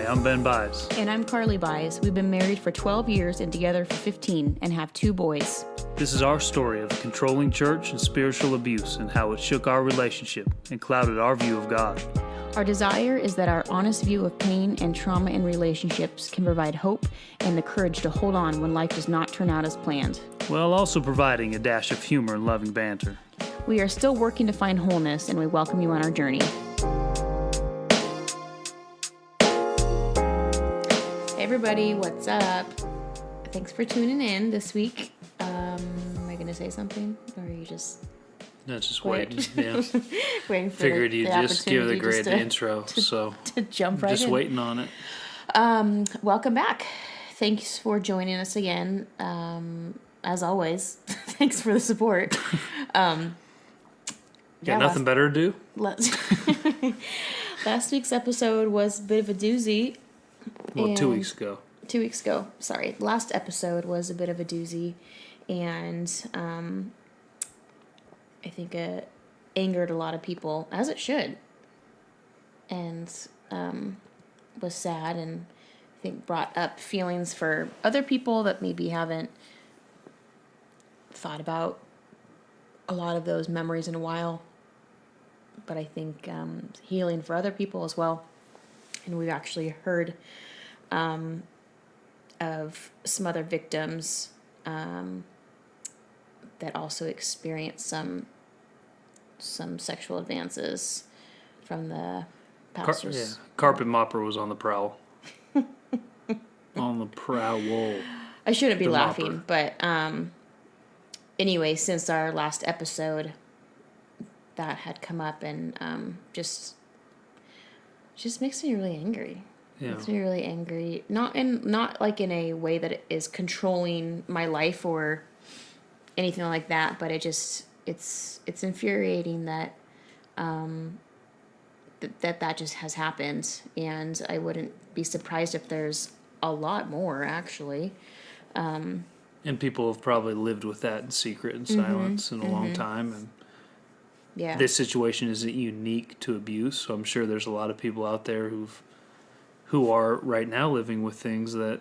I'm Ben Byes. And I'm Carlie Byes. We've been married for 12 years and together for 15 and have 2 boys. This is our story of a controlling church and spiritual abuse and how it shook our relationship and clouded our view of God. Our desire is that our honest view of pain and trauma in relationships can provide hope and the courage to hold on when life does not turn out as planned, while also providing a dash of humor and loving banter. We are still working to find wholeness, and we welcome you on our journey. Hey everybody, what's up? Thanks for tuning in this week. Am I going to say something, or are you just... No, just waiting. Yeah. Waiting for Figured you'd just give the great to intro, so to jump right in. Just waiting on it. Welcome back. Thanks for joining us again. As always, thanks for the support. Got nothing better to do? Last week's episode was a bit of a doozy. Well, 2 weeks ago. 2 weeks ago, sorry. Last episode was a bit of a doozy, and I think it angered a lot of people, as it should, and was sad, and I think brought up feelings for other people that maybe haven't thought about a lot of those memories in a while, but I think healing for other people as well. And we've actually heard of some other victims that also experienced some sexual advances from the pastors. Carpet mopper was on the prowl. On the prowl. I shouldn't be The laughing, mopper. but anyway, since our last episode, that had come up, and just makes me really angry. Yeah. Makes me really angry. Not like in a way that it is controlling my life or anything like that, but it's infuriating that that just has happened, and I wouldn't be surprised if there's a lot more, actually. And people have probably lived with that in secret and silence in a long time, and yeah, this situation isn't unique to abuse, so I'm sure there's a lot of people out there who are right now living with things that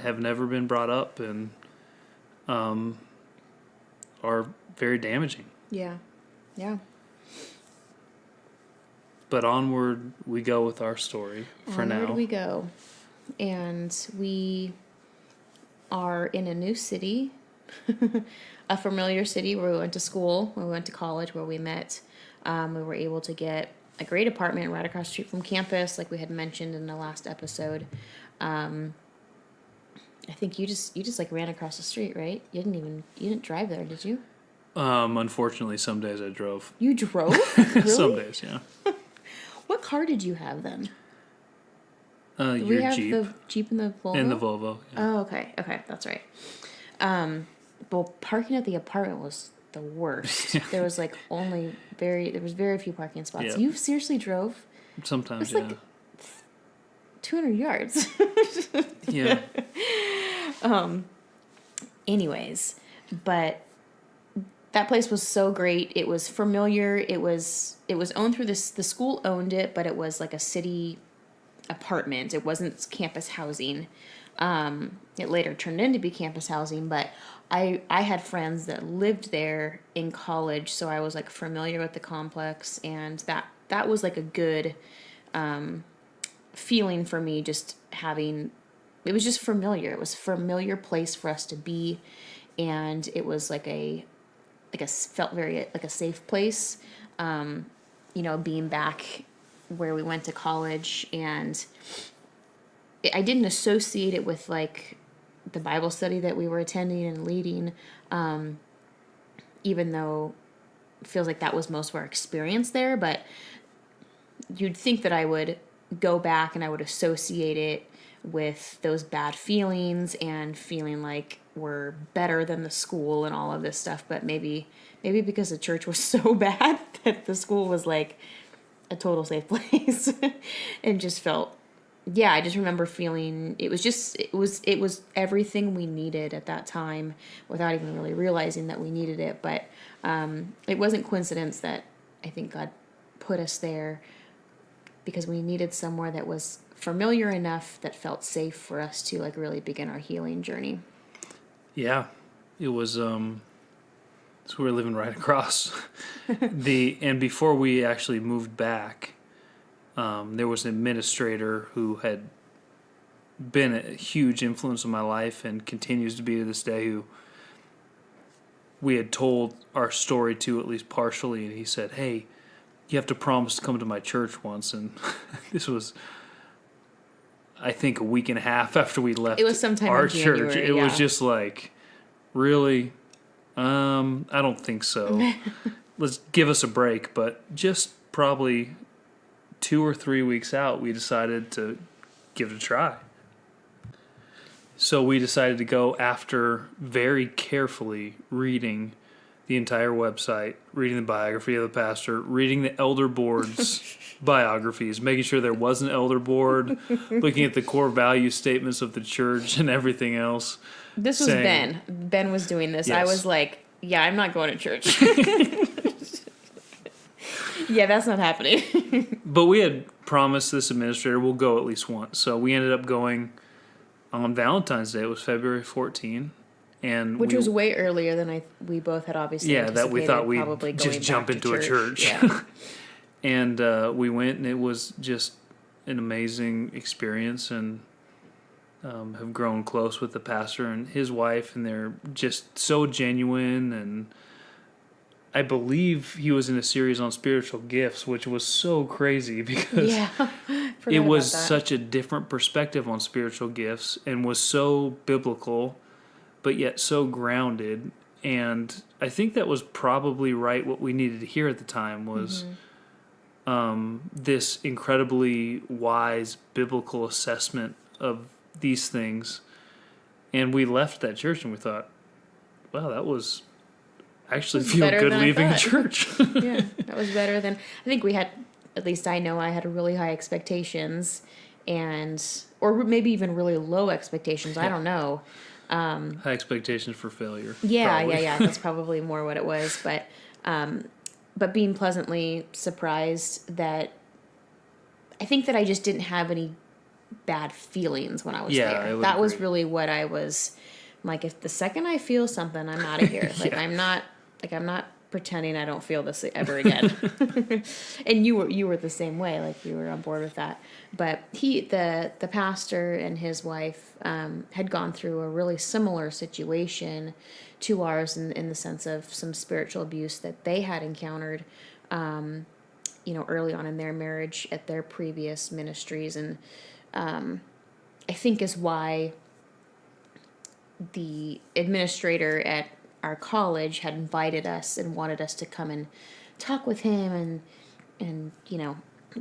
have never been brought up and are very damaging. Yeah. But onward we go with our story for now. Onward we go. And we are in a new city, a familiar city where we went to school, where we went to college, where we met. We were able to get a great apartment right across the street from campus, like we had mentioned in the last episode. I think you just like ran across the street, right? You didn't drive there, did you? Unfortunately, some days I drove. You drove? Really? Some days, yeah. What car did you have then? Your have Jeep. The Jeep and the Volvo? And the Volvo, yeah. Oh, okay, that's right. Well, parking at the apartment was the worst. There was very few parking spots. Yeah. You seriously drove? Sometimes, It's like 200 yards. Yeah. Anyways, but that place was so great. It was familiar. It was owned through the school owned it, but it was like a city apartment. It wasn't campus housing. It later turned into be campus housing, but I had friends that lived there in college, so I was like familiar with the complex, and that was like a good feeling for me, just having, it was just familiar. It was a familiar place for us to be, and it was felt very like a safe place, being back where we went to college, and I didn't associate it with like the Bible study that we were attending and leading, even though it feels like that was most of our experience there, but you'd think that I would go back and I would associate it with those bad feelings and feeling like we're better than the school and all of this stuff, but maybe because the church was so bad that the school was like a total safe place and just felt, I just remember feeling it was everything we needed at that time without even really realizing that we needed it. But it wasn't coincidence that I think God put us there, because we needed somewhere that was familiar enough that felt safe for us to like really begin our healing journey. Yeah, it was. So we were living right across and before we actually moved back, there was an administrator who had been a huge influence on my life and continues to be to this day, who we had told our story to, at least partially, and he said, "Hey, you have to promise to come to my church once." And this was, I think, a week and a half after we left. It was sometime our in January, church. It was just like, really, I don't think so. Let's give us a break. But just probably 2 or 3 weeks out, we decided to give it a try. So we decided to go after very carefully reading the entire website, reading the biography of the pastor, reading the elder board's biographies, making sure there was an elder board, looking at the core value statements of the church and everything else. This was Ben. Ben was doing this. Yes. I was like, yeah, I'm not going to church. Yeah, that's not happening. But we had promised this administrator we'll go at least once. So we ended up going on Valentine's Day. It was February 14. Which was way earlier than we both had obviously that we thought we'd probably just jump into a church. Yeah. And we went, and it was just an amazing experience, and have grown close with the pastor and his wife, and they're just so genuine. And I believe he was in a series on spiritual gifts, which was so crazy because it was such a different perspective on spiritual gifts and was so biblical, but yet so grounded. And I think that was probably right what we needed to hear at the time was this incredibly wise biblical assessment of these things. And we left that church and we thought, wow, that was actually feel good leaving church. Yeah, that was better than, I think we had, at least I know I had really high expectations or maybe even really low expectations. I don't know. High expectations for failure. Yeah. That's probably more what it was. But being pleasantly surprised that I think that I just didn't have any bad feelings when I was there. That was really what I was like. If the second I feel something, I'm out of here. I'm not pretending I don't feel this ever again. And you were the same way. Like you were on board with that. But the pastor and his wife had gone through a really similar situation to ours in the sense of some spiritual abuse that they had encountered, early on in their marriage at their previous ministries. And I think is why the administrator at our college had invited us and wanted us to come and talk with him and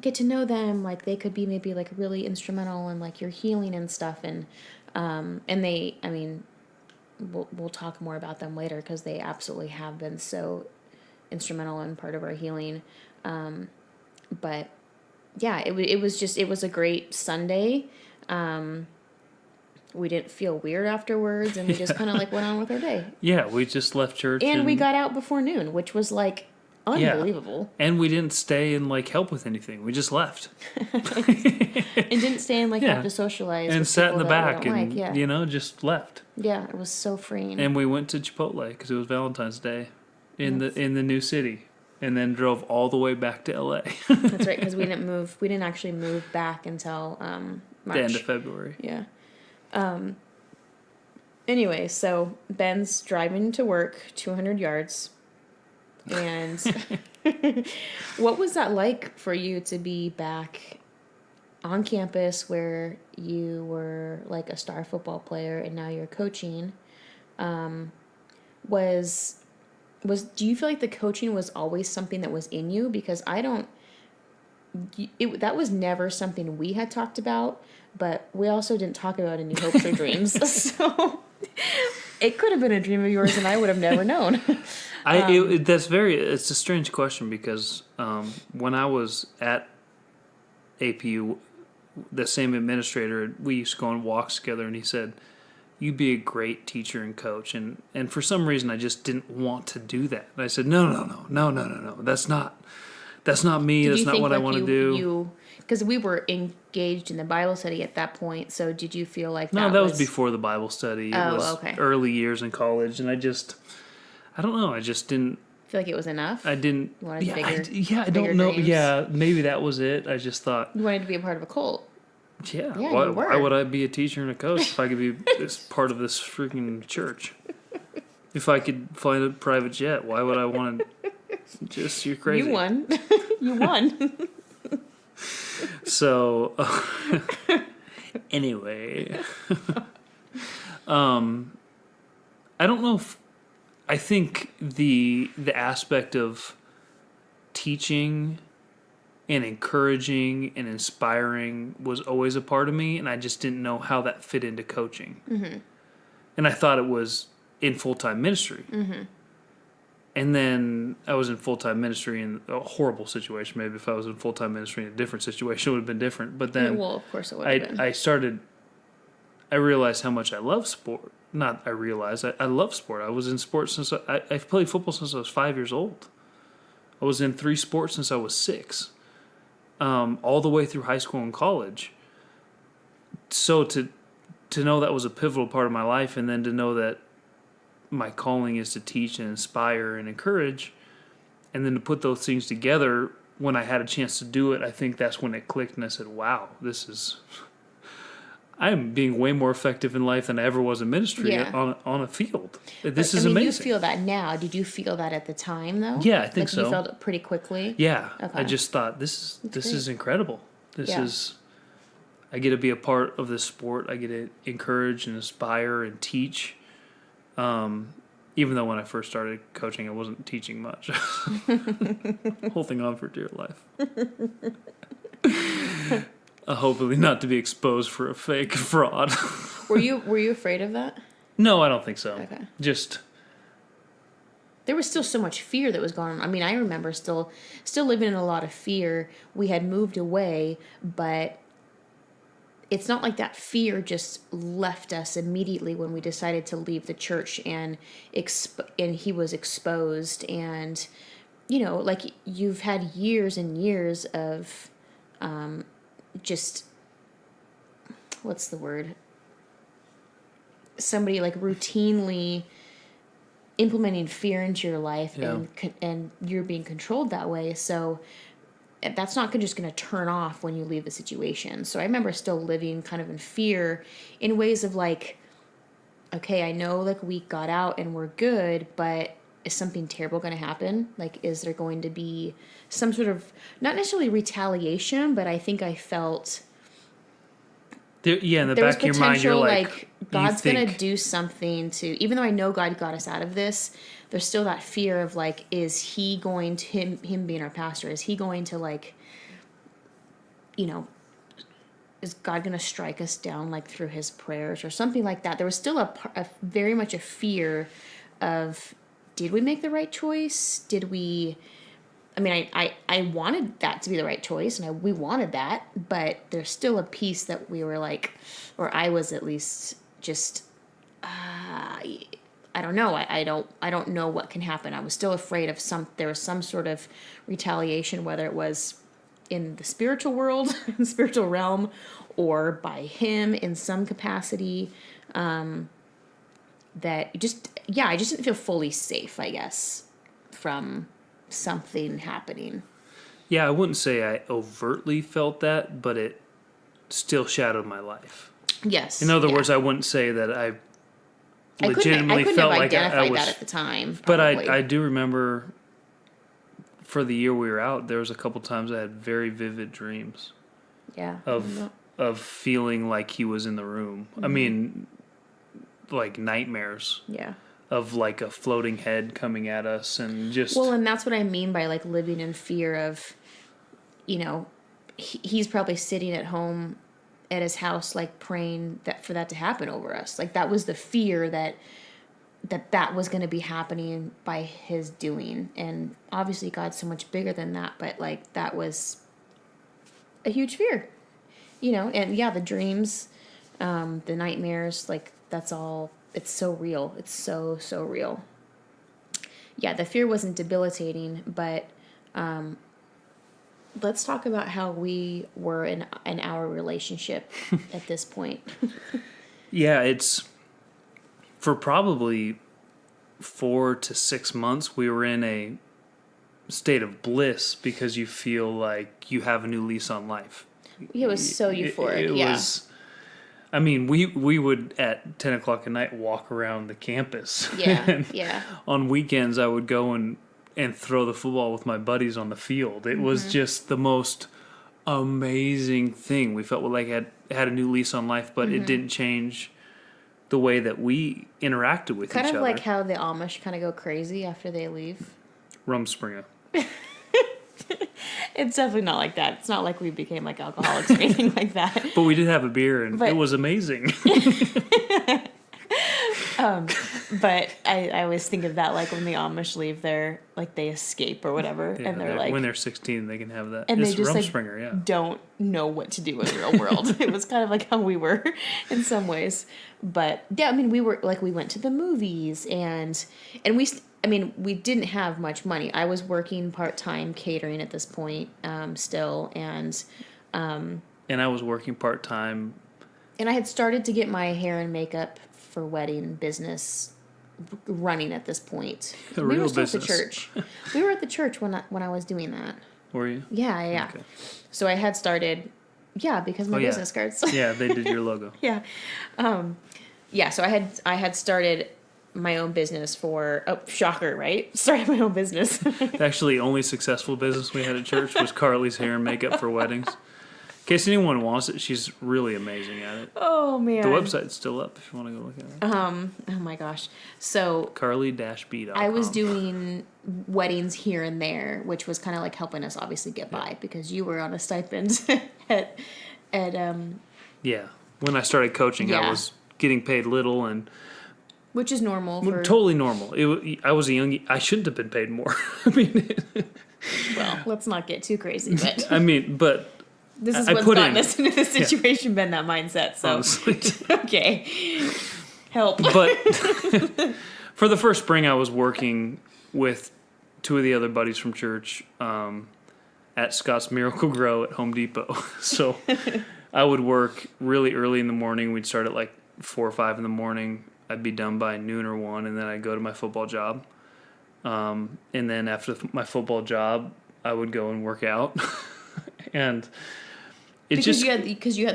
get to know them. Like they could be maybe like really instrumental in like your healing and stuff. And they, I mean, we'll talk more about them later because they absolutely have been so instrumental in part of our healing. But yeah, it was a great Sunday. We didn't feel weird afterwards, and we just kind of like went on with our day. Yeah, we just left church. And we got out before noon, which was like unbelievable. Yeah. And we didn't stay and like help with anything. We just left. And didn't stay and like have to socialize. And sat in the back and, just left. Yeah, it was so freeing. And we went to Chipotle because it was Valentine's Day in the new city. And then drove all the way back to LA. That's right, because we didn't actually move back until March. The end of February. Yeah. Anyway, so Ben's driving to work 200 yards. And what was that like for you to be back on campus where you were like a star football player and now you're coaching? Do you feel like the coaching was always something that was in you? Because that was never something we had talked about, but we also didn't talk about any hopes or dreams. So it could have been a dream of yours and I would have never known. It's a strange question because when I was at APU, the same administrator, we used to go on walks together, and he said, "You'd be a great teacher and coach." And for some reason, I just didn't want to do that. And I said, no. That's not me. That's not what I want to do. Because we were engaged in the Bible study at that point. So did you feel like No, that was before the Bible study. It was okay. early years in college, and I don't know. I just didn't feel like it was enough? I didn't. You wanted I don't know. dreams? Yeah, maybe that was it. I just thought. You wanted to be a part of a cult. Yeah. Yeah, why, you were. why would I be a teacher and a coach if I could be part of this freaking church? If I could find a private jet, why would I want to? Just you're crazy. You won. You won. So, anyway, I don't know if I think the aspect of teaching and encouraging and inspiring was always a part of me, and I just didn't know how that fit into coaching. Mm-hmm. And I thought it was in full-time ministry. Mm-hmm. And then I was in full-time ministry in a horrible situation. Maybe if I was in full-time ministry in a different situation, it would have been different. But then, well, of course it would have been. I realized how much I love sport. Not I realized, I love sport. I was in sports since I've played football since I was 5 years old. I was in 3 sports since I was 6. All the way through high school and college. So to know that was a pivotal part of my life, and then to know that my calling is to teach and inspire and encourage, and then to put those things together when I had a chance to do it, I think that's when it clicked and I said, wow, I'm being way more effective in life than I ever was in ministry on a field. This is amazing. You feel that now. Did you feel that at the time, though? Yeah, I think so. You felt it pretty quickly? Yeah. Okay. I just thought, this is incredible. I get to be a part of this sport. I get to encourage and inspire and teach. Even though when I first started coaching, I wasn't teaching much. Holding on for dear life. Hopefully not to be exposed for a fake fraud. Were you afraid of that? No, I don't think so. Okay. Just there was still so much fear that was going on. I mean, I remember still living in a lot of fear. We had moved away, but it's not like that fear just left us immediately when we decided to leave the church and he was exposed, and like you've had years and years of just what's the word? Somebody like routinely implementing fear into your life, and you're being controlled that way. So that's not just going to turn off when you leave the situation. So I remember still living kind of in fear in ways of like, okay, I know like we got out and we're good, but is something terrible going to happen? Like, is there going to be some sort of, not necessarily retaliation, but I think I felt in the back of your mind, you're like God's going to do something to, even though I know God got us out of this, there's still that fear of like, is he going to, him being our pastor, is he going to like, is God going to strike us down like through his prayers or something like that? There was still a very much a fear of, did we make the right choice? Did we, I mean, I wanted that to be the right choice, and we wanted that, but there's still a piece that we were like, or I was at least just, I don't know. I don't know what can happen. I was still afraid of there was some sort of retaliation, whether it was in the spiritual world, in the spiritual realm, or by him in some capacity. That I just didn't feel fully safe, I guess, from something happening. Yeah, I wouldn't say I overtly felt that, but it still shadowed my life. Yes. In other words, I wouldn't say that I legitimately felt like I was that at the time. Probably. But I do remember for the year we were out, there was a couple times I had very vivid dreams. Yeah. Of feeling like he was in the room. Mm-hmm. I mean, like nightmares. Yeah. Of like a floating head coming at us and just... Well, and that's what I mean by like living in fear of, he's probably sitting at home at his house like praying for that to happen over us. Like that was the fear that was going to be happening by his doing. And obviously God's so much bigger than that, but like that was a huge fear, and yeah, the dreams, the nightmares, like that's all, it's so real. It's so, so real. Yeah, the fear wasn't debilitating, but Let's talk about how we were in our relationship at this point. Yeah, it's for probably 4 to 6 months, we were in a state of bliss because you feel like you have a new lease on life. It was so euphoric. It yeah. was. I mean, we would at 10 o'clock at night walk around the campus. Yeah. And Yeah. on weekends, I would go and throw the football with my buddies on the field. It was just the most amazing thing. We felt like had a new lease on life, but it didn't change the way that we interacted with each other. Kind of like how the Amish kind of go crazy after they leave. Rumspringa. It's definitely not like that. It's not like we became like alcoholics or anything like that. But we did have a beer, and But- it was amazing. But I always think of that like when the Amish leave their, like they escape or whatever, Yeah, and they're like, when they're 16, they can have that. and It's they just like Rumspringa, yeah. don't know what to do in the real world. It was kind of like how we were in some ways. But yeah, I mean, we were like, we went to the movies and we didn't have much money. I was working part-time catering at this point, still. And I was working part-time. I had started to get my hair and makeup for wedding business running at this point. The we real were still business. at the church. We were at the church when I was doing that. Were you? Yeah. Okay. So I had started, because my business cards. Yeah, they did your logo. Yeah. So I had started my own business shocker, right? Started my own business. Actually, only successful business we had at church was Carlie's hair and makeup for weddings. In case anyone wants it, she's really amazing at it. Oh, man. The website's still up if you want to go look at it. Oh, my gosh. So Carlie-b.com. I was doing weddings here and there, which was kind of like helping us obviously get by because you were on a stipend at Yeah. When I started coaching, I Yeah. was getting paid little and which is normal for, totally normal. I was a young. I shouldn't have been paid more. I mean, well, let's not get too crazy, but but this is I what's put gotten in- us into this situation, been that mindset. So honestly. okay, help. But for the first spring, I was working with 2 of the other buddies from church at Scott's Miracle Grow at Home Depot. So I would work really early in the morning. We'd start at like 4 or 5 in the morning. I'd be done by noon or 1, and then I'd go to my football job. And then after my football job, I would go and work out. And it because just you had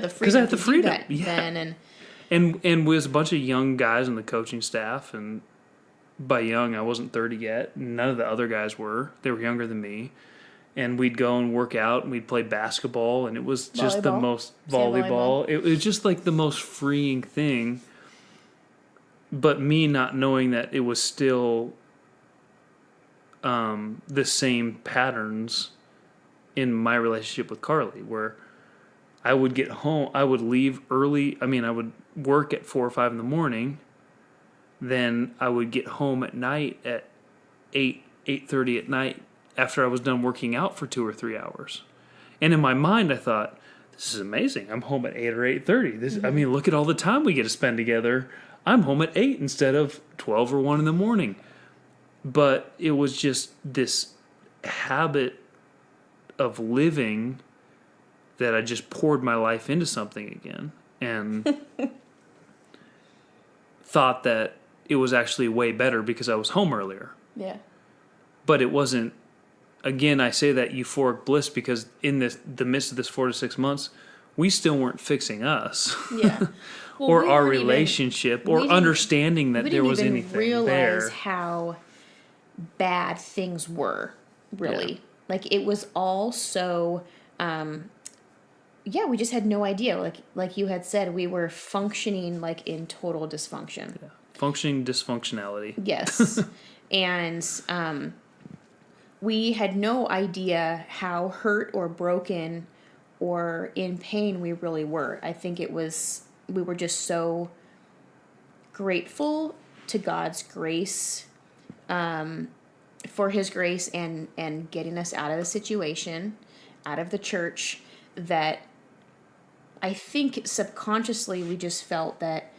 the freedom. I had the to freedom, do that yeah. then, and was a bunch of young guys on the coaching staff, and by young I wasn't 30 yet. None of the other guys were. They were younger than me, and we'd go and work out, and we'd play basketball, and it was just the most volleyball. It was just like the most freeing thing. But me not knowing that it was still the same patterns in my relationship with Carlie, where I would get home, I would leave early. I mean, I would work at 4 or 5 in the morning. Then I would get home at night at 8:30 at night after I was done working out for 2 or 3 hours. And in my mind, I thought, this is amazing. I'm home at 8 or 8:30. I mean, look at all the time we get to spend together. I'm home at 8 instead of 12 or 1 in the morning. But it was just this habit of living that I just poured my life into something again and thought that it was actually way better because I was home earlier. yeah. But it wasn't. Again, I say that euphoric bliss because in the midst of this 4 to 6 months, we still weren't fixing us. Yeah. Well, or we our weren't even- relationship, we or didn't- understanding that we there didn't was even anything realize there. how bad things were, really. Yeah. Like it was all so we just had no idea. Like you had said, we were functioning like in total dysfunction. Yeah. Functioning dysfunctionality. Yes. And we had no idea how hurt or broken or in pain we really were. I think we were just so grateful to God's grace, for his grace and getting us out of the situation, out of the church, that I think subconsciously we just felt that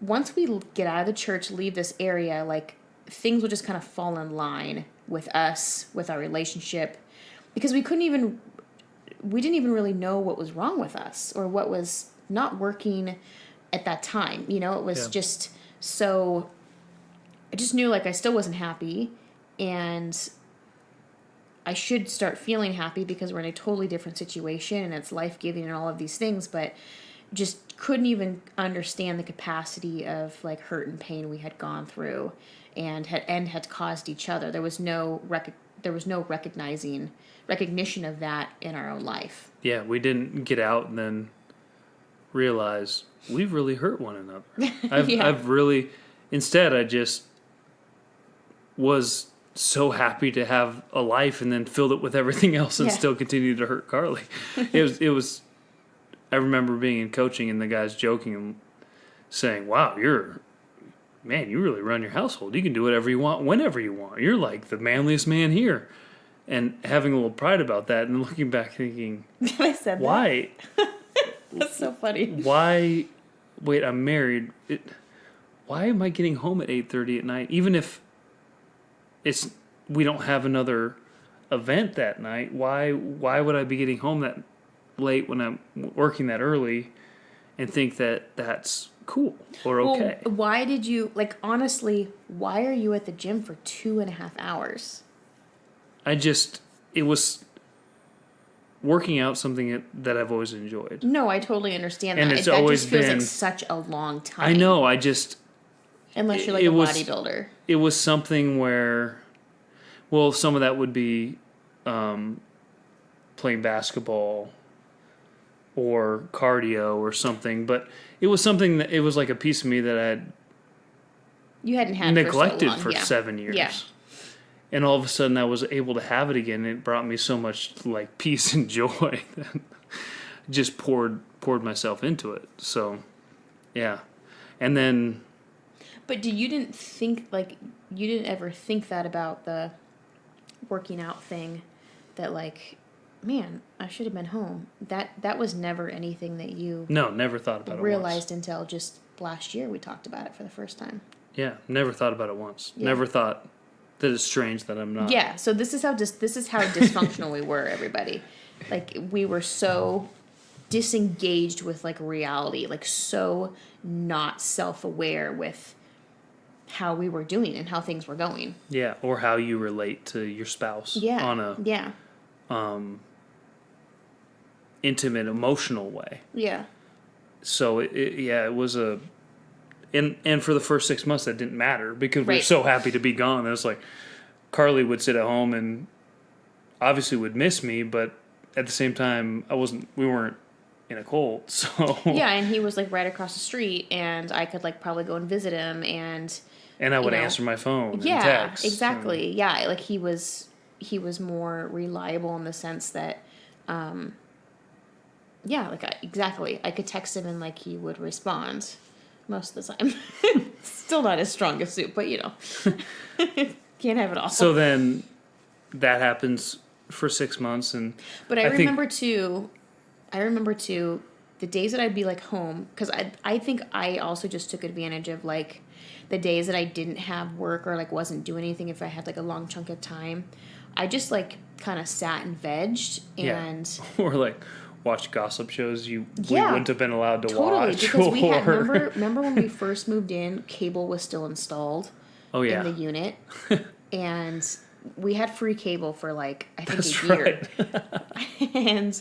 once we get out of the church, leave this area, like things will just kind of fall in line with us, with our relationship, because we couldn't even we didn't even really know what was wrong with us or what was not working at that time. You know, it was just so, I just knew like I still wasn't happy, and I should start feeling happy because we're in a totally different situation and it's life-giving and all of these things, but just couldn't even understand the capacity of like hurt and pain we had gone through and had caused each other. There was no recognition of that in our own life. Yeah, we didn't get out and then realize we've really hurt one another. I've really, instead I just was so happy to have a life and then filled it with everything else and still continued to hurt Carlie. It was, I remember being in coaching and the guys joking and saying, wow, you really run your household. You can do whatever you want, whenever you want. You're like the manliest man here. And having a little pride about that and looking back thinking, I said why? That's so funny. Why? Wait, I'm married. Why am I getting home at 8:30 at night? Even if we don't have another event that night, why would I be getting home that late when I'm working that early and think that that's cool or okay? Well, why did you, like, honestly, why are you at the gym for 2.5 hours? It was working out something that I've always enjoyed. No, I totally understand and that. It's that always just feels been like such a long time. I know. Unless you're like a bodybuilder. It was something where, well, some of that would be playing basketball or cardio or something, but it was something that it was like a piece of me that you hadn't had neglected for, so long. for 7 years. Yeah. And all of a sudden I was able to have it again. And it brought me so much like peace and joy that I just poured myself into it. So, yeah. And then... But you didn't ever think that about the working out thing, that like, man, I should have been home. That was never anything that you... No, never thought about it realized until just last year we talked about it for the first time. Yeah, never thought about it once. Yeah. Never thought... that it's strange that I'm not. Yeah, so this is how dysfunctional we were, everybody. Like, we were so disengaged with, like, reality. Like, so not self-aware with how we were doing and how things were going. Yeah, or how you relate to your spouse. Yeah, on a intimate, emotional way. Yeah. So, it was a... And for the first 6 months, that didn't matter because we were so happy to be gone. And it was like, Carlie would sit at home and obviously would miss me, but at the same time, we weren't in a cult, so. Yeah, and he was like right across the street, and I could like probably go and visit him, and I would answer my phone. Yeah, and text exactly. And, yeah, like he was more reliable in the sense that, exactly. I could text him and like he would respond. Most of the time. Still not his strongest suit, but can't have it all. So then that happens for 6 months. But I remember too, the days that I'd be like home, because I think I also just took advantage of like the days that I didn't have work or like wasn't doing anything. If I had like a long chunk of time, I just like kind of sat and vegged and or like watch gossip shows we wouldn't have been allowed to watch. Because we had, remember when we first moved in, cable was still installed in the unit, and we had free cable for like I think a year. Right. And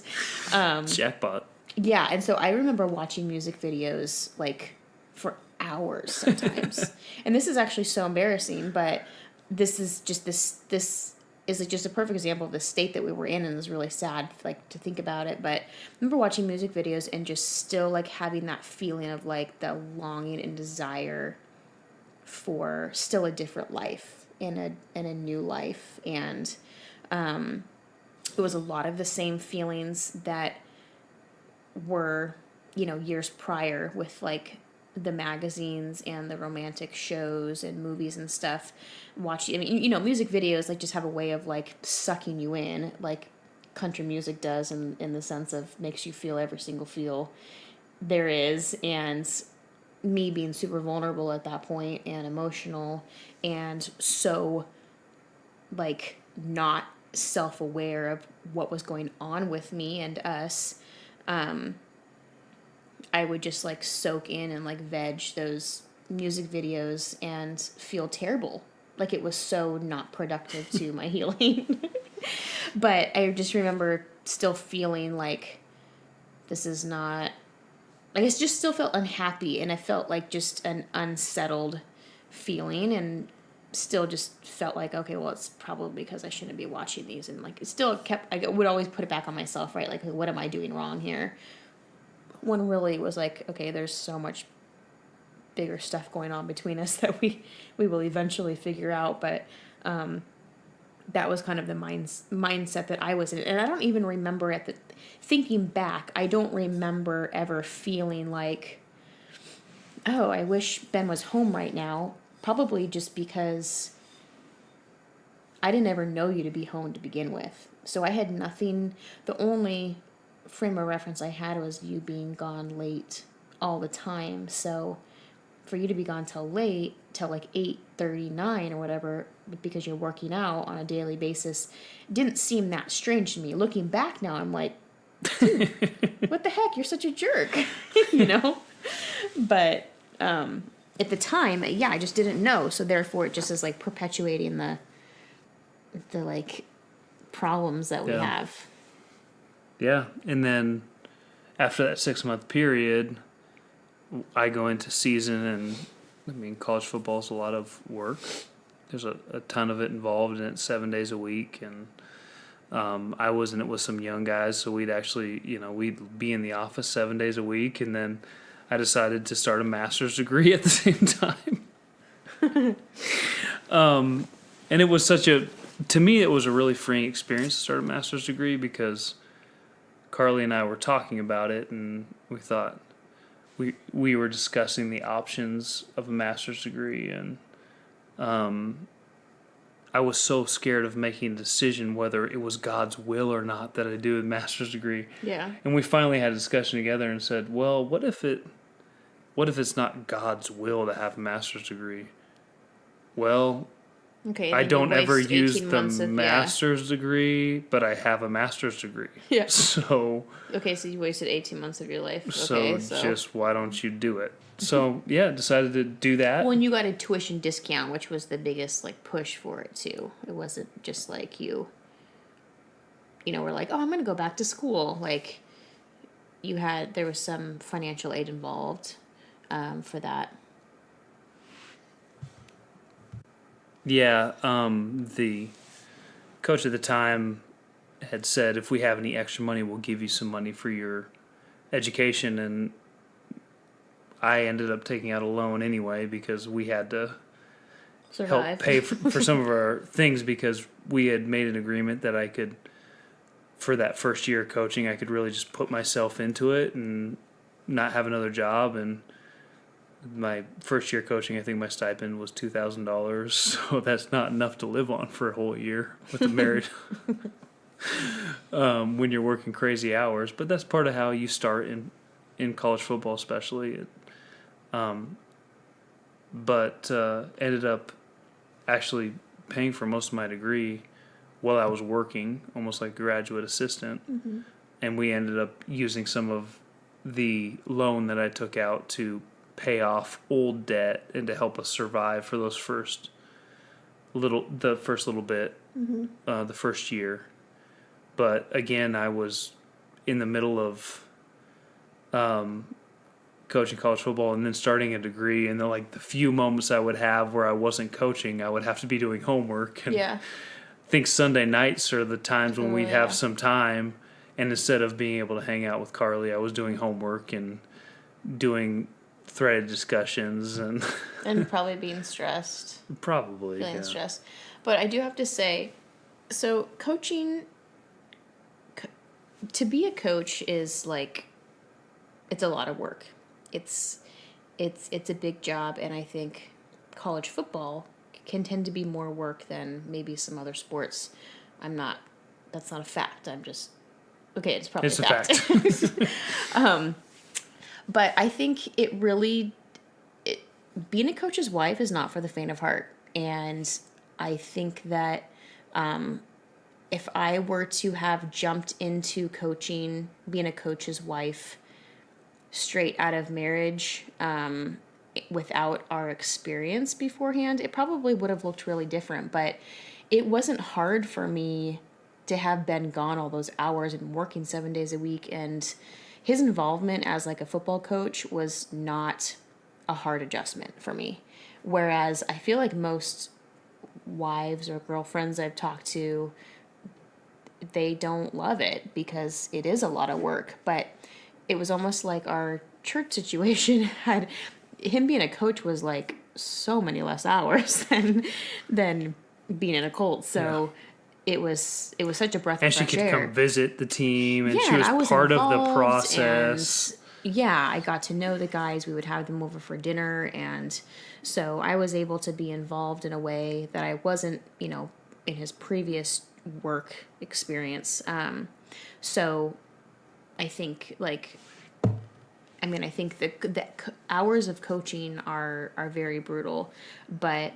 jackpot. Yeah, and so I remember watching music videos like for hours sometimes. And this is actually so embarrassing, but this is just this is like just a perfect example of the state that we were in, and it's really sad like to think about it. But I remember watching music videos and just still like having that feeling of like the longing and desire for still a different life in a new life. And it was a lot of the same feelings that were, years prior with like the magazines and the romantic shows and movies and stuff. Music videos like just have a way of like sucking you in, like country music does, in the sense of makes you feel every single feel there is. And me being super vulnerable at that point and emotional and so like not self-aware of what was going on with me and us, I would just like soak in and like veg those music videos and feel terrible. Like it was so not productive to my healing. But I just remember still feeling like this is not, I guess just still felt unhappy, and I felt like just an unsettled feeling, and still just felt like, okay, well, it's probably because I shouldn't be watching these. And like, it still kept, I would always put it back on myself, right? Like, what am I doing wrong here? When really it was like, okay, there's so much bigger stuff going on between us that we will eventually figure out. But that was kind of the mindset that I was in. And I don't even remember thinking back, I don't remember ever feeling like, oh, I wish Ben was home right now. Probably just because I didn't ever know you to be home to begin with. So I had nothing, the only frame of reference I had was you being gone late all the time. So for you to be gone till late, till like 8:39 or whatever, because you're working out on a daily basis, didn't seem that strange to me. Looking back now, I'm like, what the heck? You're such a jerk, you know? But at the time, yeah, I just didn't know. So therefore, it just is like perpetuating the like problems that we have. Yeah, and then after that 6-month period, I go into season, and I mean, college football is a lot of work. There's a ton of it involved, and it's 7 days a week, and I was in it with some young guys, so we'd actually, we'd be in the office 7 days a week, and then I decided to start a master's degree at the same time. And it was to me, it was a really freeing experience to start a master's degree, because Carlie and I were talking about it, and we thought, we were discussing the options of a master's degree, and I was so scared of making a decision whether it was God's will or not that I do a master's degree. Yeah. And we finally had a discussion together and said, well, what if it's not God's will to have a master's degree? Well, okay, I don't ever use the of, master's degree, but I have a master's degree. Yeah. So. Okay, so you wasted 18 months of your life. Okay, so just why don't you do it? So yeah, decided to do that. Well, and you got a tuition discount, which was the biggest like push for it too. It wasn't just like you were like, oh, I'm going to go back to school. Like there was some financial aid involved for that. Yeah, the coach at the time had said, if we have any extra money, we'll give you some money for your education, and I ended up taking out a loan anyway because we had to help pay for some of our things, because we had made an agreement that I could, for that first year of coaching, I could really just put myself into it and not have another job. And my first year coaching, I think my stipend was $2,000, so that's not enough to live on for a whole year with a married when you're working crazy hours. But that's part of how you start in college football, especially. But ended up actually paying for most of my degree while I was working, almost like graduate assistant. Mm-hmm. And we ended up using some of the loan that I took out to pay off old debt and to help us survive for those first little bit, mm-hmm. The first year. But again, I was in the middle of coaching college football and then starting a degree, and then like the few moments I would have where I wasn't coaching, I would have to be doing homework. And I think Sunday nights are the times when we'd have some time, and instead of being able to hang out with Carlie, I was doing homework and doing threaded discussions and probably being stressed. Probably feeling stressed. But I do have to say, so coaching, to be a coach is like, it's a lot of work. It's a big job, and I think college football can tend to be more work than maybe some other sports. That's not a fact. It's probably a fact. But I think being a coach's wife is not for the faint of heart. And I think that if I were to have jumped into coaching, being a coach's wife, straight out of marriage, without our experience beforehand, it probably would have looked really different. But it wasn't hard for me to have been gone all those hours and working 7 days a week. And his involvement as like a football coach was not a hard adjustment for me. Whereas I feel like most wives or girlfriends I've talked to, they don't love it because it is a lot of work. But it was almost like our church situation had him being a coach was like so many less hours than being in a cult. So it was such a breath of fresh air. And she could come visit the team, and she and I was part of the involved, process. And I got to know the guys. We would have them over for dinner, and so I was able to be involved in a way that I wasn't, in his previous work experience. So I think I think the hours of coaching are very brutal, but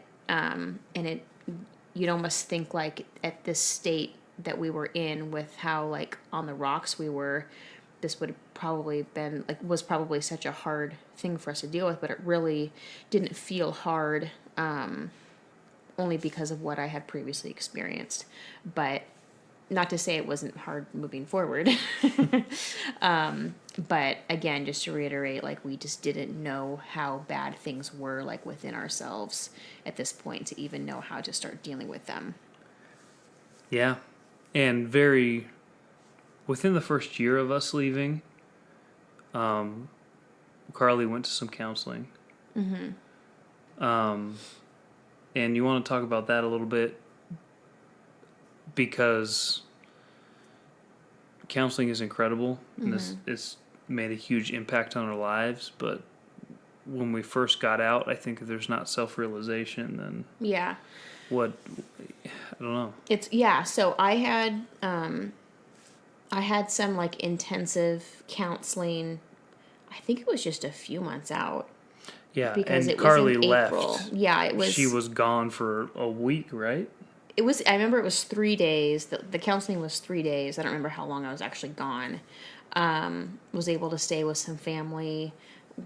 you'd almost think like at this state that we were in with how like on the rocks we were, this would have probably been was probably such a hard thing for us to deal with, but it really didn't feel hard, only because of what I had previously experienced. But not to say it wasn't hard moving forward. But again, just to reiterate, we just didn't know how bad things were within ourselves at this point to even know how to start dealing with them. Yeah. And within the first year of us leaving, Carlie went to some counseling. Mm-hmm. And you want to talk about that a little bit? Because counseling is incredible, and it's made a huge impact on our lives. But when we first got out, I think if there's not self-realization, then what? I don't know. So I had some intensive counseling. I think it was just a few months out. Yeah, because and it Carlie was in left. April. Yeah, it was. She was gone for a week, right? It was. I remember it was 3 days. The counseling was 3 days. I don't remember how long I was actually gone. Was able to stay with some family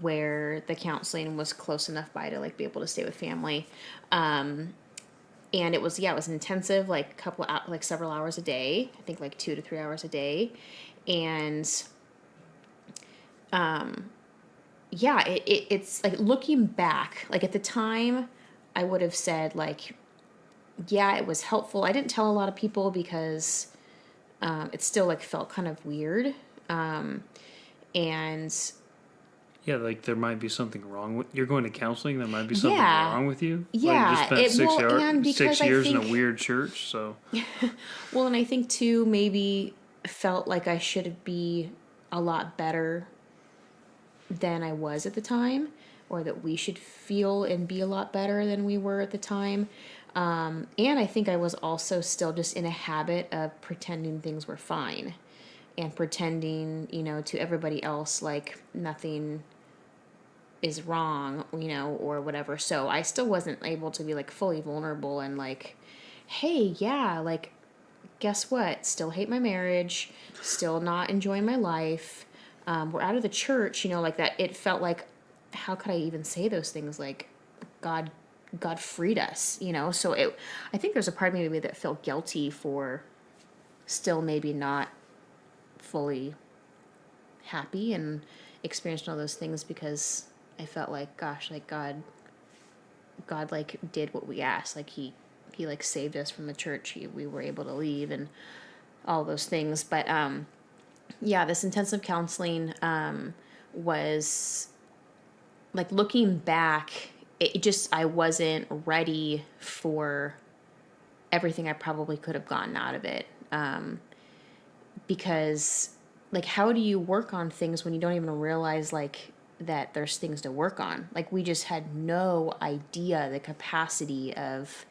where the counseling was close enough by to be able to stay with family. And it was intensive, several hours a day. I think 2 to 3 hours a day, and it's looking back, at the time, I would have said it was helpful. I didn't tell a lot of people because it still felt kind of weird. And there might be something wrong with you're going to counseling. There might be something wrong with you. Yeah, you just spent 6 years in think, a weird church. So well, and I think too maybe felt like I should be a lot better than I was at the time, or that we should feel and be a lot better than we were at the time. And I think I was also still just in a habit of pretending things were fine and pretending, to everybody else nothing is wrong, or whatever. So I still wasn't able to be fully vulnerable and hey, guess what? Still hate my marriage, still not enjoying my life. We're out of the church, that. It felt how could I even say those things? God freed us, So I think there's a part of me maybe that felt guilty for still maybe not fully happy and experiencing all those things, because I felt gosh, God did what we asked. He saved us from the church. We were able to leave and all those things. But this intensive counseling was looking back, I wasn't ready for everything I probably could have gotten out of it. Because how do you work on things when you don't even realize that there's things to work on? We just had no idea the capacity of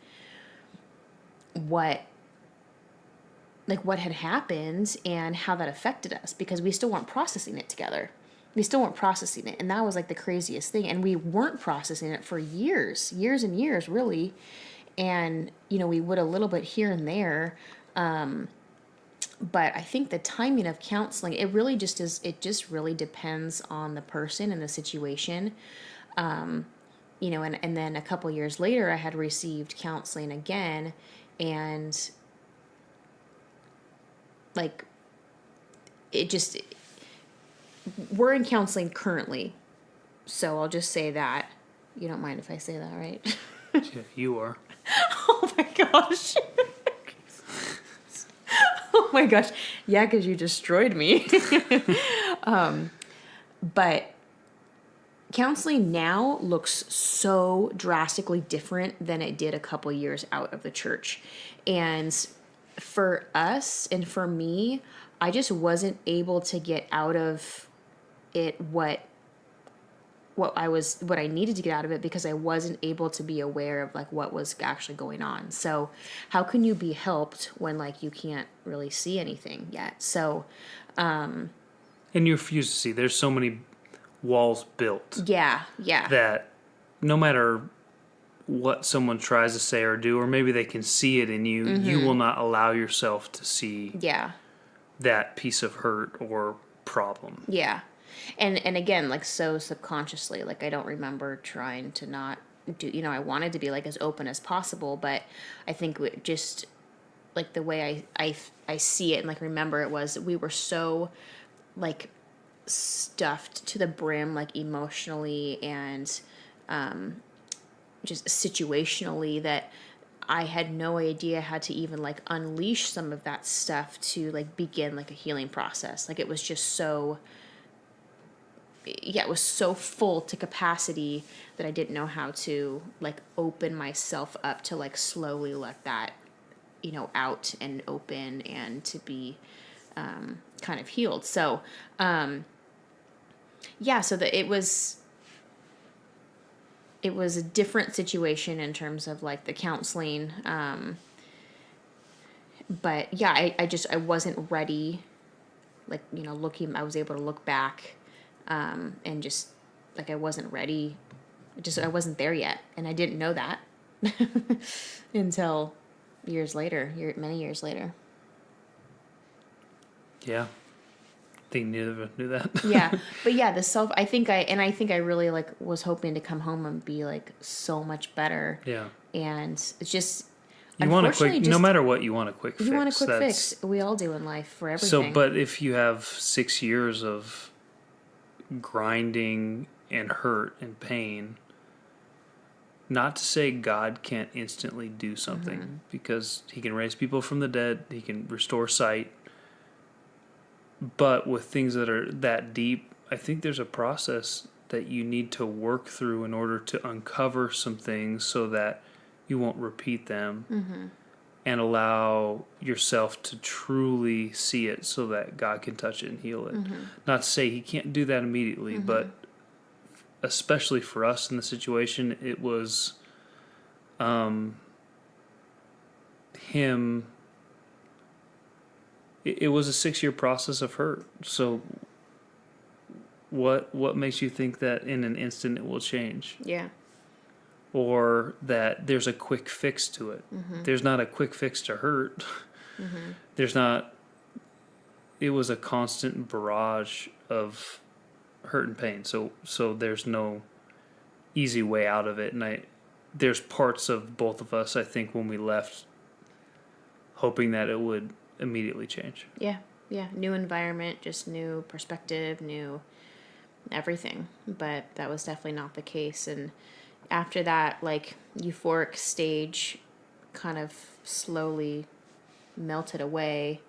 what had happened and how that affected us, because we still weren't processing it together. We still weren't processing it. And that was the craziest thing. And we weren't processing it for years and years, really. And, we would a little bit here and there. But I think the timing of counseling, it really just is, it just really depends on the person and the situation. And then a couple years later, I had received counseling again, and like, it just, we're in counseling currently. So I'll just say that. You don't mind if I say that, right? Yeah, you are. Oh my gosh. Oh my gosh. Yeah, because you destroyed me. But counseling now looks so drastically different than it did a couple years out of the church. And for us and for me, I just wasn't able to get out of it what I needed to get out of it, because I wasn't able to be aware of like what was actually going on. So how can you be helped when like you can't really see anything yet? So And you refuse to see. There's so many walls built yeah. that no matter what someone tries to say or do, or maybe they can see it in you, you will not allow yourself to see Yeah. that piece of hurt or problem. Yeah. And again, like so subconsciously, like I don't remember trying to not do, I wanted to be like as open as possible, but I think just like the way I see it and like remember it was, we were so like stuffed to the brim, like emotionally and just situationally, that I had no idea how to even like unleash some of that stuff to like begin like a healing process. Like it was just so, it was so full to capacity that I didn't know how to like open myself up to like slowly let that, out and open and to be kind of healed. So, so that it was a different situation in terms of like the counseling. But yeah, I wasn't ready. Like, I was able to look back, and just like, I wasn't ready. I wasn't there yet. And I didn't know that until many years later. Yeah. I think neither of us knew that. Yeah. But yeah, I think I really like was hoping to come home and be like so much better. Yeah. And it's just, You want a quick, no matter what, you want a quick fix. You want a quick fix. We all do in life for everything. So, but if you have 6 years of grinding and hurt and pain, not to say God can't instantly do something, because he can raise people from the dead, he can restore sight. But with things that are that deep, I think there's a process that you need to work through in order to uncover some things so that you won't repeat them, and allow yourself to truly see it so that God can touch it and heal it. Not to say he can't do that immediately, but especially for us in the situation, it was him. It was a 6-year process of hurt. So what makes you think that in an instant it will change? Yeah. Or that there's a quick fix to it. There's not a quick fix to hurt. There's not. It was a constant barrage of hurt and pain. So there's no easy way out of it. And there's parts of both of us, I think, when we left, hoping that it would immediately change. Yeah. New environment, just new perspective, new everything. But that was definitely not the case. And after that, like, euphoric stage kind of slowly melted away,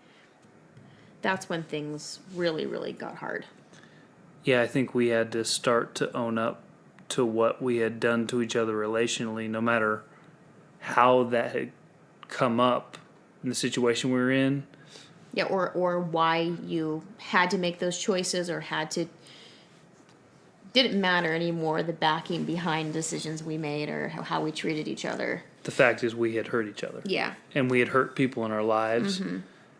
that's when things really, really got hard. Yeah, I think we had to start to own up to what we had done to each other relationally, no matter how that had come up in the situation we were in. Yeah, or why you had to make those choices or didn't matter anymore, the backing behind decisions we made or how we treated each other. The fact is we had hurt each other. Yeah. And we had hurt people in our lives.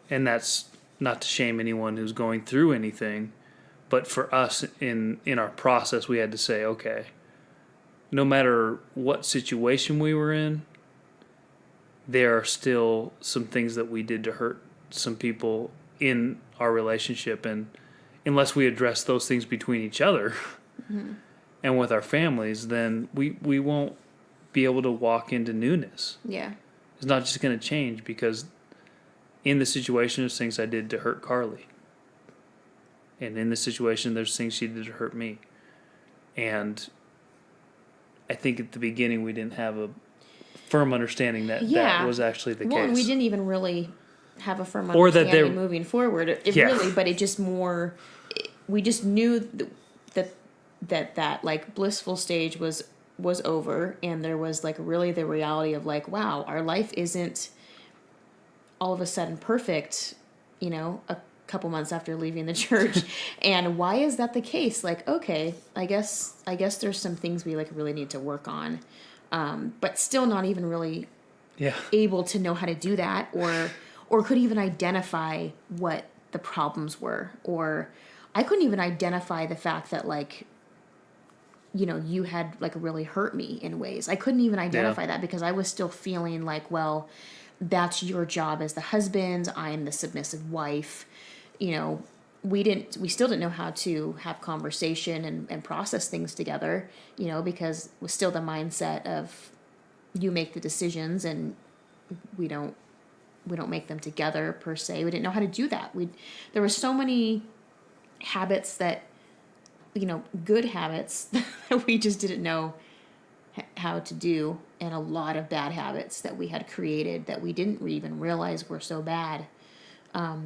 And that's not to shame anyone who's going through anything. But for us, in our process, we had to say, okay, no matter what situation we were in, there are still some things that we did to hurt some people in our relationship, and unless we address those things between each other and with our families, then we won't be able to walk into newness. Yeah. It's not just going to change, because in the situation there's things I did to hurt Carlie, and in the situation there's things she did to hurt me, and I think at the beginning we didn't have a firm understanding that that was actually the case. And we didn't even really have a firm Or that understanding moving forward. But it just more, we just knew that like blissful stage was over, and there was like really the reality of like, wow, our life isn't all of a sudden perfect, a couple months after leaving the church. And why is that the case? Like, okay, I guess there's some things we like really need to work on. But still not even really able to know how to do that, or could even identify what the problems were. Or I couldn't even identify the fact that like, you had like really hurt me in ways. I couldn't even identify that, because I was still feeling like, well, that's your job as the husband. I am the submissive wife. We still didn't know how to have conversation and process things together, because it was still the mindset of you make the decisions and we don't make them together per se. We didn't know how to do that. There were so many habits that, good habits that we just didn't know how to do, and a lot of bad habits that we had created that we didn't even realize were so bad.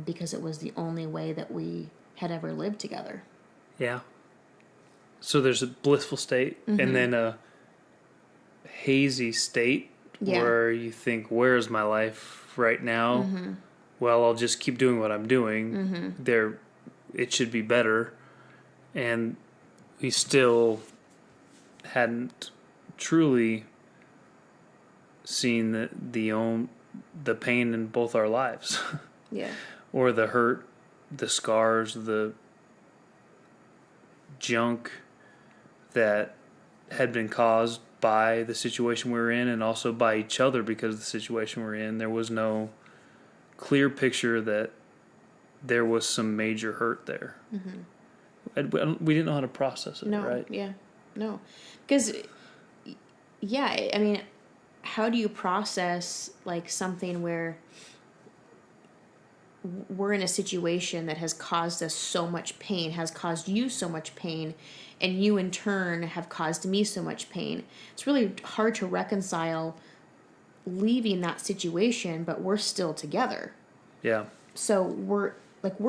Because it was the only way that we had ever lived together. Yeah. So there's a blissful state, and then a hazy state where you think, where's my life right now? Well, I'll just keep doing what I'm doing. It should be better. And we still hadn't truly seen the pain in both our lives. Yeah. Or the hurt, the scars, the junk that had been caused by the situation we were in, and also by each other because of the situation we're in. There was no clear picture that there was some major hurt there. We didn't know how to process it, right? Yeah. No. Because, I mean, how do you process like something where we're in a situation that has caused us so much pain, has caused you so much pain, and you in turn have caused me so much pain? It's really hard to reconcile leaving that situation, but we're still together. Yeah. So we're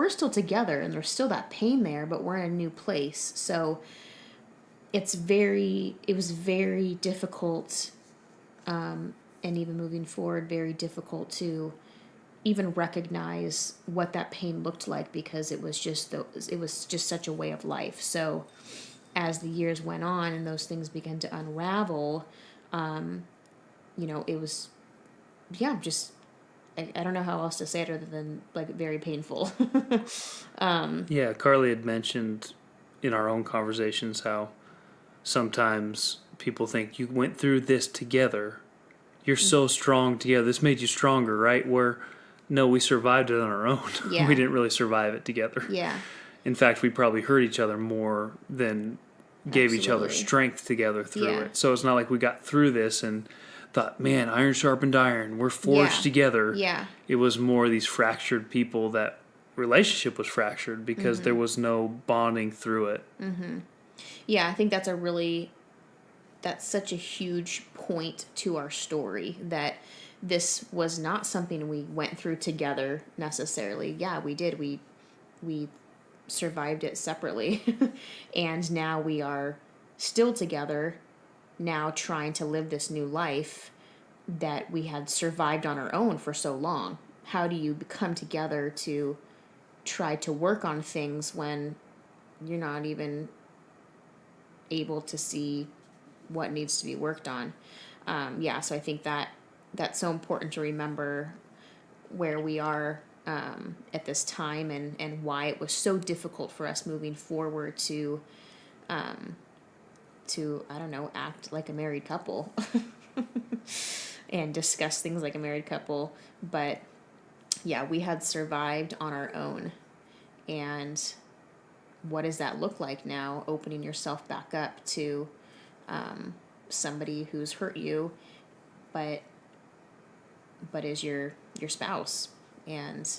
still together, and there's still that pain there, but we're in a new place. So it was very difficult, and even moving forward, very difficult to even recognize what that pain looked like, because it was just such a way of life. So as the years went on and those things began to unravel, it was, just, I don't know how else to say it other than like very painful. Carlie had mentioned in our own conversations how sometimes people think you went through this together. You're so strong together. This made you stronger, right? Where no, we survived it on our own. Yeah. We didn't really survive it together. Yeah. In fact, we probably hurt each other more than gave each other strength together through it. So it's not like we got through this and thought, man, iron sharpened iron. We're forged together. Yeah. It was more these fractured people. That relationship was fractured because there was no bonding through it. Yeah, I think that's such a huge point to our story, that this was not something we went through together necessarily. Yeah, we did. We survived it separately. And now we are still together, now trying to live this new life that we had survived on our own for so long. How do you come together to try to work on things when you're not even able to see what needs to be worked on? So I think that's so important to remember where we are at this time, and why it was so difficult for us moving forward to I don't know, act like a married couple. and discuss things like a married couple. But yeah, we had survived on our own. And what does that look like now, opening yourself back up to somebody who's hurt you, but is your spouse? And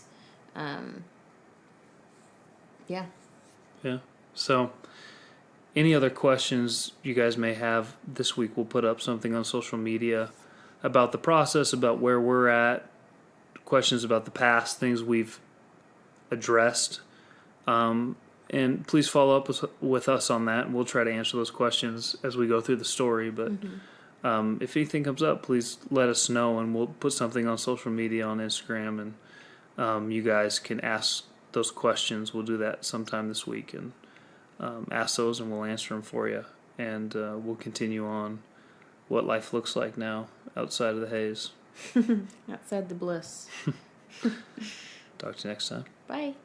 yeah. So any other questions you guys may have this week, we'll put up something on social media about the process, about where we're at, questions about the past, things we've addressed. And please follow up with us on that, and we'll try to answer those questions as we go through the story. But if anything comes up, please let us know, and we'll put something on social media, on Instagram, and you guys can ask those questions. We'll do that sometime this week, and ask those, and we'll answer them for you. And we'll continue on what life looks like now outside of the haze. Outside the bliss. Talk to you next time. Bye.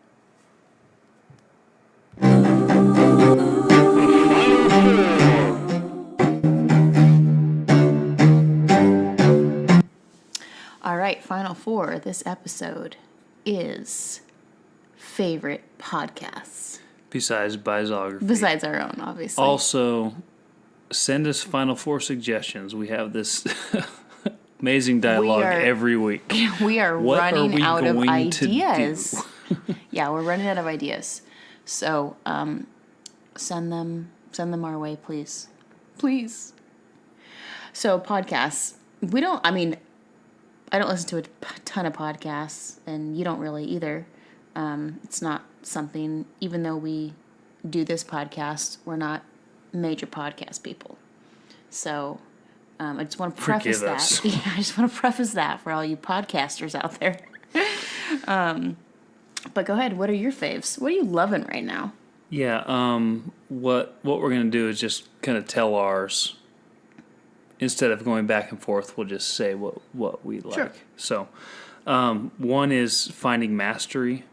All right, final four. This episode is favorite podcasts. Besides biography. Besides our own, obviously. Also, send us final four suggestions. We have this amazing dialogue every week. We are running out of ideas. Do? Yeah, we're running out of ideas. So, send them our way, please. Please. So, podcasts. I don't listen to a ton of podcasts, and you don't really either. It's not something, even though we do this podcast, we're not major podcast people. So, I just want to preface that. Yeah, I just want to preface that for all you podcasters out there. But go ahead. What are your faves? What are you loving right now? Yeah. What we're gonna do is just kind of tell ours. Instead of going back and forth, we'll just say what we like. Sure. So, one is Finding Mastery.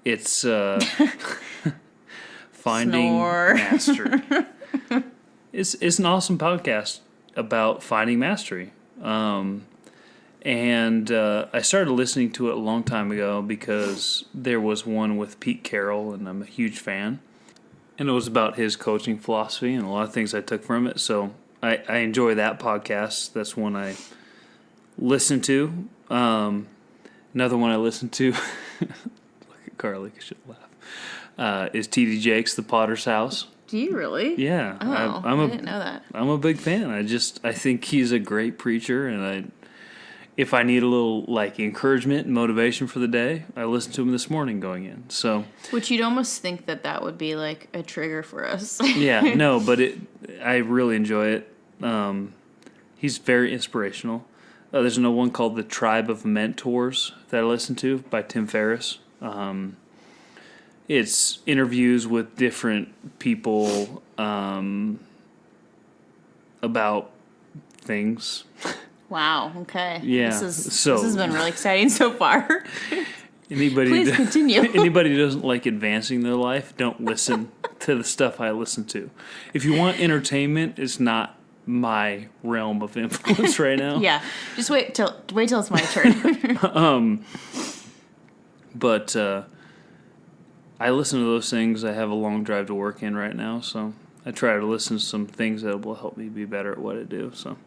It's Finding Mastery. It's an awesome podcast about finding mastery. And I started listening to it a long time ago because there was one with Pete Carroll, and I'm a huge fan. And it was about his coaching philosophy and a lot of things I took from it. So I enjoy that podcast. That's one I listen to. Another one I listen to, look at Carlie, I should laugh, is T.D. Jakes, The Potter's House. Do you really? Yeah. Oh, I didn't know that. I'm a big fan. I think he's a great preacher, and if I need a little encouragement and motivation for the day, I listened to him this morning going in. So, which you'd almost think that would be like a trigger for us. Yeah, no, but I really enjoy it. He's very inspirational. There's another one called The Tribe of Mentors that I listen to by Tim Ferriss. It's interviews with different people about things. Wow. Okay. Yeah. This has been really exciting so far. Please continue. Anybody who doesn't like advancing their life, don't listen to the stuff I listen to. If you want entertainment, it's not my realm of influence right now. Yeah. Just wait till it's my turn. But I listen to those things. I have a long drive to work in right now, so I try to listen to some things that will help me be better at what I do. So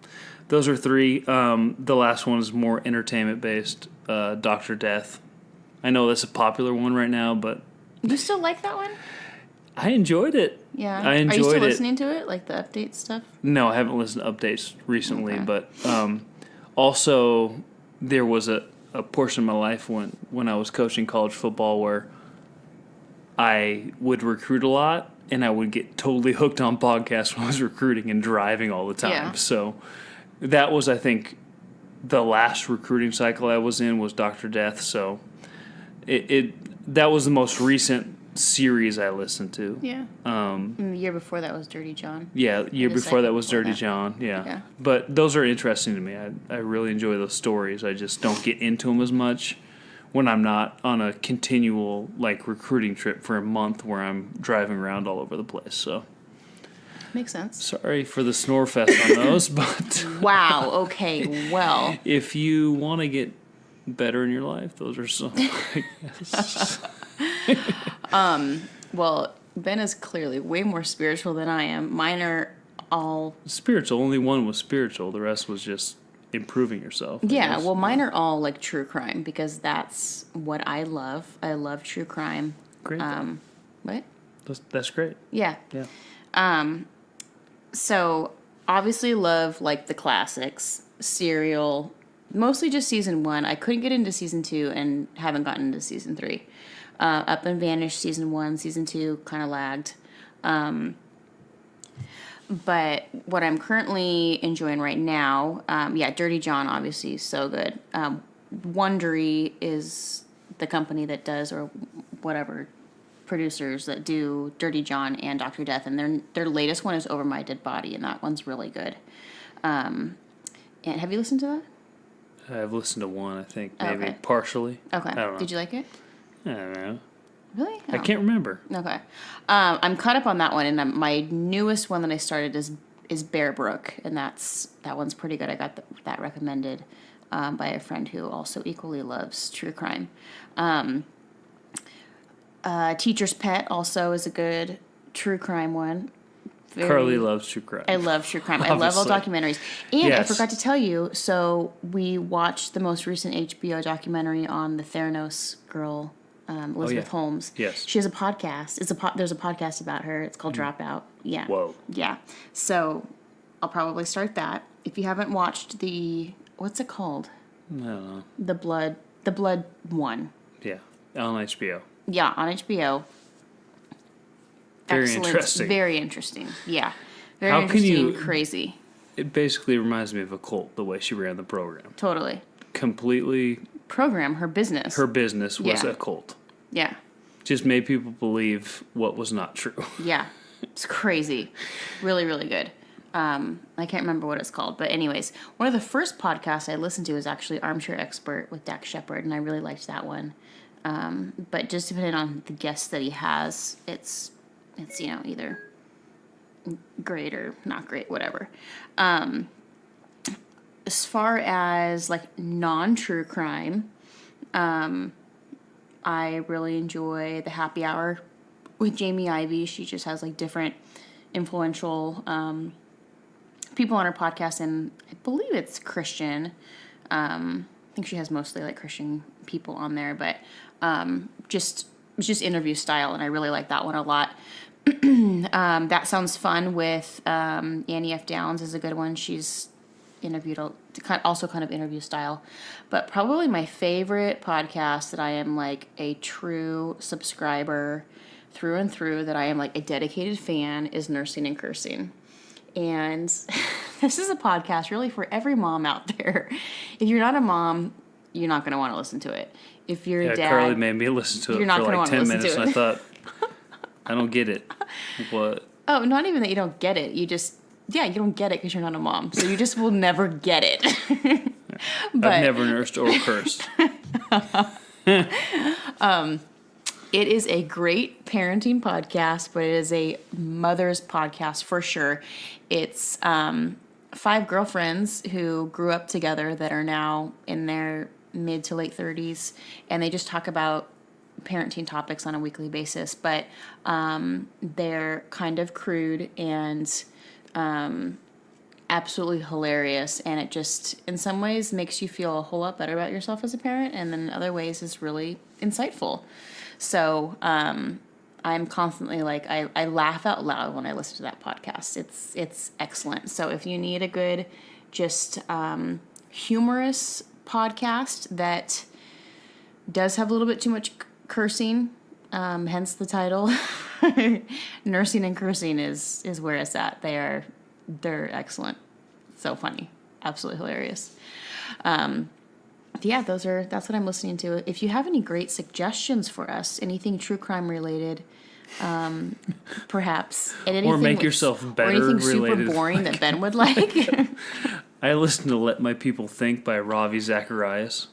those are three. The last one is more entertainment-based, Dr. Death. I know that's a popular one right now, but... You still like that one? I enjoyed it. Yeah. I enjoyed it. Are you still listening to it, like the update stuff? No, I haven't listened to updates recently, but also there was a portion of my life when I was coaching college football where I would recruit a lot, and I would get totally hooked on podcasts when I was recruiting and driving all the time. Yeah. So that was, I think, the last recruiting cycle I was in was Dr. Death. So that was the most recent series I listened to. Yeah. And the year before that was Dirty John. Yeah, year before that was Dirty John. Yeah. But those are interesting to me. I really enjoy those stories. I just don't get into them as much when I'm not on a continual recruiting trip for a month where I'm driving around all over the place. So makes sense. Sorry for the snore fest on those, but Wow. Okay. Well. if you want to get better in your life, those are some. I guess. Well, Ben is clearly way more spiritual than I am. Mine are all Spiritual. Only one was spiritual. The rest was just improving yourself. I yeah. guess. Well, mine are all like true crime because that's what I love. I love true crime. Great. What? That's great. Yeah. Yeah. So obviously love like the classics, Serial, mostly just season 1. I couldn't get into season 2 and haven't gotten into season 3. Up and Vanished season 1, season 2 kind of lagged. But what I'm currently enjoying right now, Dirty John obviously is so good. Wondery is the company that does, or whatever, producers that do Dirty John and Dr. Death, and their latest one is Over My Dead Body, and that one's really good. And have you listened to that? I've listened to one, I think, maybe Okay. partially. Okay. I don't know. Did you like it? I don't know. Really? I can't remember. Okay. I'm caught up on that one, and my newest one that I started is Bear Brook, and that one's pretty good. I got that recommended by a friend who also equally loves true crime. Teacher's Pet also is a good true crime one. Carlie loves true crime. I love true crime. I love all documentaries. And Yes. I forgot to tell you, so we watched the most recent HBO documentary on the Theranos girl, Elizabeth Holmes. Yes. She has a podcast. There's a podcast about her. It's called Dropout. Yeah. Whoa. Yeah. So I'll probably start that. If you haven't watched what's it called? I don't know. The Blood one. Yeah. On HBO. Yeah, on HBO. Very Excellent. interesting. Very interesting. Yeah. Very How can interesting. you- Crazy. It basically reminds me of a cult, the way she ran the program. Totally. Completely, Program, her business. her business was Yeah. a cult. Yeah. Just made people believe what was not true. Yeah. It's crazy. Really, really good. I can't remember what it's called. But anyways, one of the first podcasts I listened to was actually Armchair Expert with Dak Shepard, and I really liked that one. But just depending on the guests that he has, it's either great or not great, whatever. As far as like non-true crime, I really enjoy the Happy Hour with Jamie Ivey. She just has like different influential people on her podcast, and I believe it's Christian. I think she has mostly like Christian people on there, but it's just interview style, and I really like that one a lot. That Sounds Fun with Annie F. Downs is a good one. She's interviewed also kind of interview style, but probably my favorite podcast that I am like a true subscriber through and through, that I am like a dedicated fan, is Nursing and Cursing. And this is a podcast really for every mom out there. If you're not a mom, you're not going to want to listen to it. If you're a dad, Carlie made me listen to it you're not for gonna like wanna 10 listen minutes, to and it. I thought, I don't get it. What? oh, not even that you don't get it. You just, you don't get it because you're not a mom. So you just will never get it. But I've never nursed or cursed. it is a great parenting podcast, but it is a mother's podcast for sure. It's 5 girlfriends who grew up together that are now in their mid to late 30s, and they just talk about parenting topics on a weekly basis, but they're kind of crude and absolutely hilarious, and it just in some ways makes you feel a whole lot better about yourself as a parent, and then in other ways is really insightful. So I'm constantly like, I laugh out loud when I listen to that podcast. It's excellent. So if you need a good, just humorous podcast that does have a little bit too much cursing, hence the title, Nursing and Cursing is where it's at. They're excellent. So funny. Absolutely hilarious. Yeah, that's what I'm listening to. If you have any great suggestions for us, anything true crime related, perhaps, and anything Or make yourself better or anything super related. boring that Ben would like. I listened to Let My People Think by Ravi Zacharias.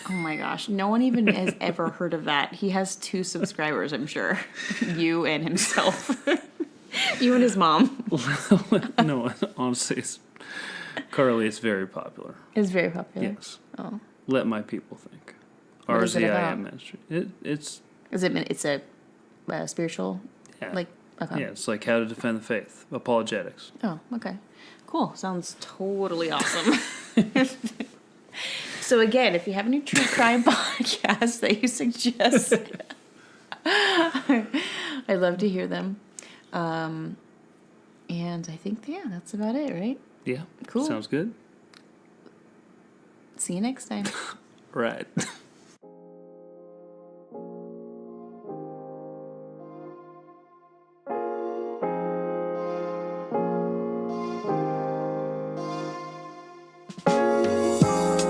Oh my gosh, no one even has ever heard of that. He has 2 subscribers, I'm sure. You and himself. You and his mom. No, honestly, Carlie is very popular. It's very popular. Yes. Oh. Let my people think. What is it about? RZIM ministry. It's It's a spiritual, yeah. like, okay. Yeah, it's like how to defend the faith, apologetics. Oh, okay. Cool. Sounds totally awesome. So again, if you have any true crime podcasts that you suggest, I'd love to hear them. And I think, that's about it, right? Yeah. Cool. Sounds good. See you next time. Right.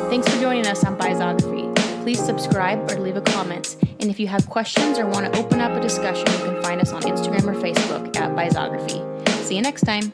Thanks for joining us on Biography. Please subscribe or leave a comment. And if you have questions or want to open up a discussion, you can find us on Instagram or Facebook at Biography. See you next time.